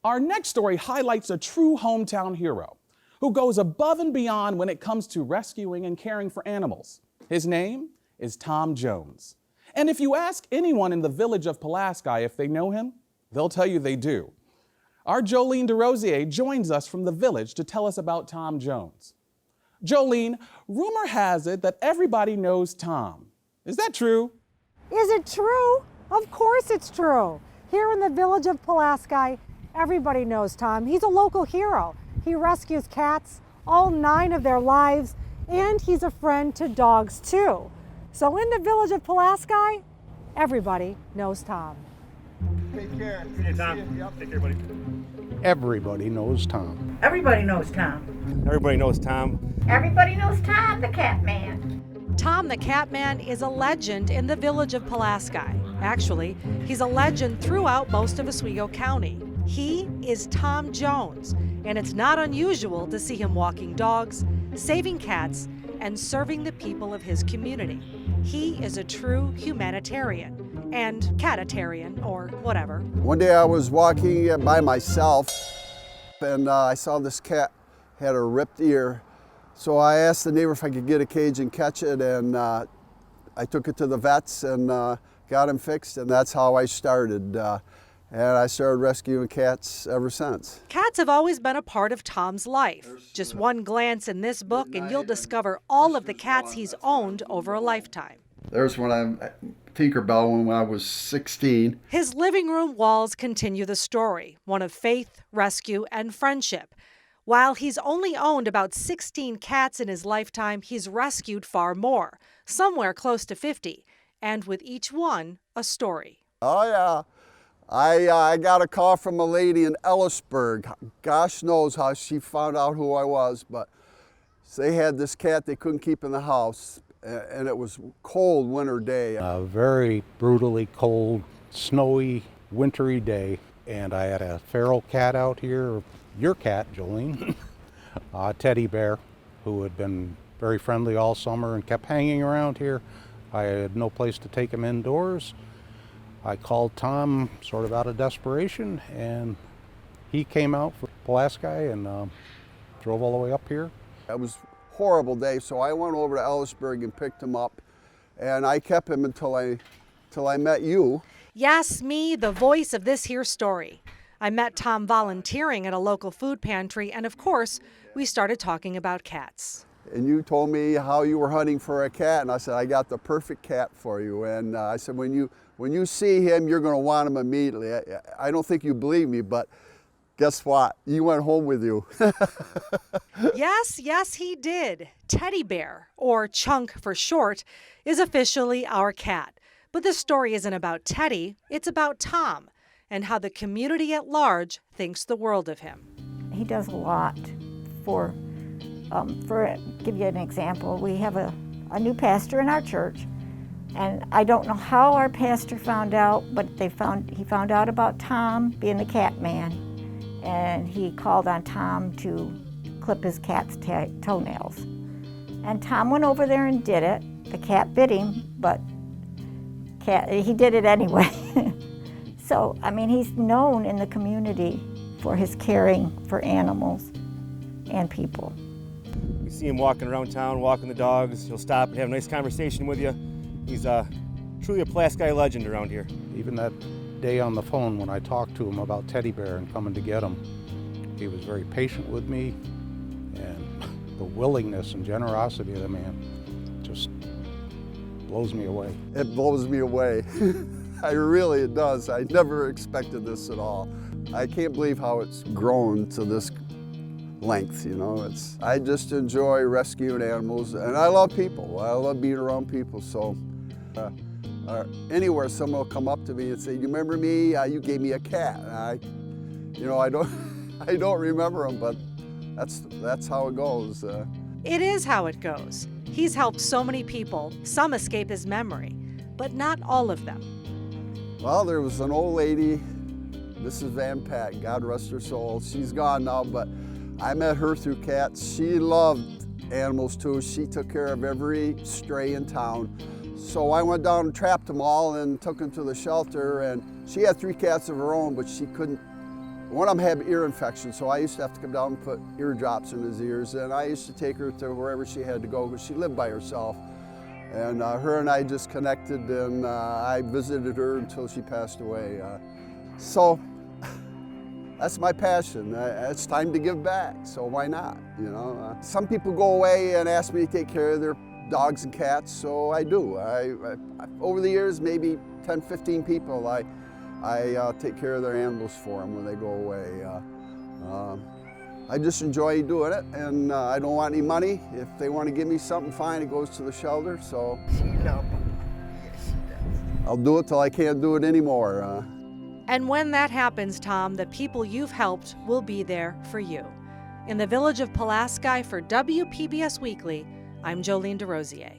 Our next story highlights a true hometown hero who goes above and beyond when it comes to rescuing and caring for animals. His name is Tom Jones. And if you ask anyone in the village of Pulaski if they know him, they'll tell you they do. Our Jolene DeRosier joins us from the village to tell us about Tom Jones. Jolene, rumor has it that everybody knows Tom. Is that true? Is it true? Of course it's true. Here in the village of Pulaski, everybody knows Tom. He's a local hero. He rescues cats all 9 of their lives, and he's a friend to dogs too. So in the village of Pulaski, everybody knows Tom. Take care. Hey, Tom. Yep. Take care, buddy. Everybody knows Tom. Everybody knows Tom. Everybody knows Tom. Everybody knows Tom, the cat man. Tom the Catman is a legend in the village of Pulaski. Actually, he's a legend throughout most of Oswego County. He is Tom Jones, and it's not unusual to see him walking dogs, saving cats, and serving the people of his community. He is a true humanitarian and catitarian, or whatever. One day I was walking by myself and I saw this cat had a ripped ear. So I asked the neighbor if I could get a cage and catch it, and I took it to the vets and got him fixed, and that's how I started. And I started rescuing cats ever since. Cats have always been a part of Tom's life. Just one glance in this book and you'll discover all of the cats he's owned over a lifetime. There's when I Tinkerbell when I was 16. His living room walls continue the story, one of faith, rescue, and friendship. While he's only owned about 16 cats in his lifetime, he's rescued far more, somewhere close to 50, and with each one, a story. Oh yeah. I got a call from a lady in Elisburg. Gosh knows how she found out who I was, but they had this cat they couldn't keep in the house, and it was a cold winter day. A very brutally cold, snowy, wintry day, and I had a feral cat out here, your cat, Jolene, a teddy bear, who had been very friendly all summer and kept hanging around here. I had no place to take him indoors. I called Tom sort of out of desperation, and he came out for Pulaski and drove all the way up here. It was a horrible day, so I went over to Elisburg and picked him up, and I kept him until I met you. Yes, me, the voice of this here story. I met Tom volunteering at a local food pantry, and of course, we started talking about cats. And you told me how you were hunting for a cat, and I said, I got the perfect cat for you. And I said, when you see him, you're going to want him immediately. I don't think you believe me, but guess what? You went home with you. Yes, he did. Teddy Bear, or Chunk for short, is officially our cat. But this story isn't about Teddy, it's about Tom, and how the community at large thinks the world of him. He does a lot for give you an example, we have a new pastor in our church, and I don't know how our pastor found out, but he found out about Tom being the cat man, and he called on Tom to clip his cat's toenails. And Tom went over there and did it. The cat bit him, but he did it anyway. So, I mean, he's known in the community for his caring for animals and people. You see him walking around town, walking the dogs. He'll stop and have a nice conversation with you. He's truly a Pulaski legend around here. Even that day on the phone when I talked to him about Teddy Bear and coming to get him, he was very patient with me, and the willingness and generosity of the man just blows me away. It blows me away. It does. I never expected this at all. I can't believe how it's grown to this length, you know. I just enjoy rescuing animals, and I love people. I love being around people, so anywhere someone will come up to me and say, you remember me? You gave me a cat. And I don't remember them, but that's how it goes. It is how it goes. He's helped so many people, some escape his memory, but not all of them. Well, there was an old lady, Mrs. Van Pat, God rest her soul. She's gone now, but I met her through cats. She loved animals too. She took care of every stray in town. So I went down and trapped them all and took them to the shelter, and she had 3 cats of her own, but she couldn't One of them had ear infection, so I used to have to come down and put ear drops in his ears, and I used to take her to wherever she had to go because she lived by herself. And her and I just connected, and I visited her until she passed away. So that's my passion. It's time to give back, so why not? You know, some people go away and ask me to take care of their dogs and cats, so I do. Over the years, maybe 10, 15 people, I take care of their animals for them when they go away. I just enjoy doing it, and I don't want any money. If they want to give me something, fine, it goes to the shelter, so I'll do it till I can't do it anymore. And when that happens, Tom, the people you've helped will be there for you. In the village of Pulaski for WPBS Weekly, I'm Jolene DeRosier.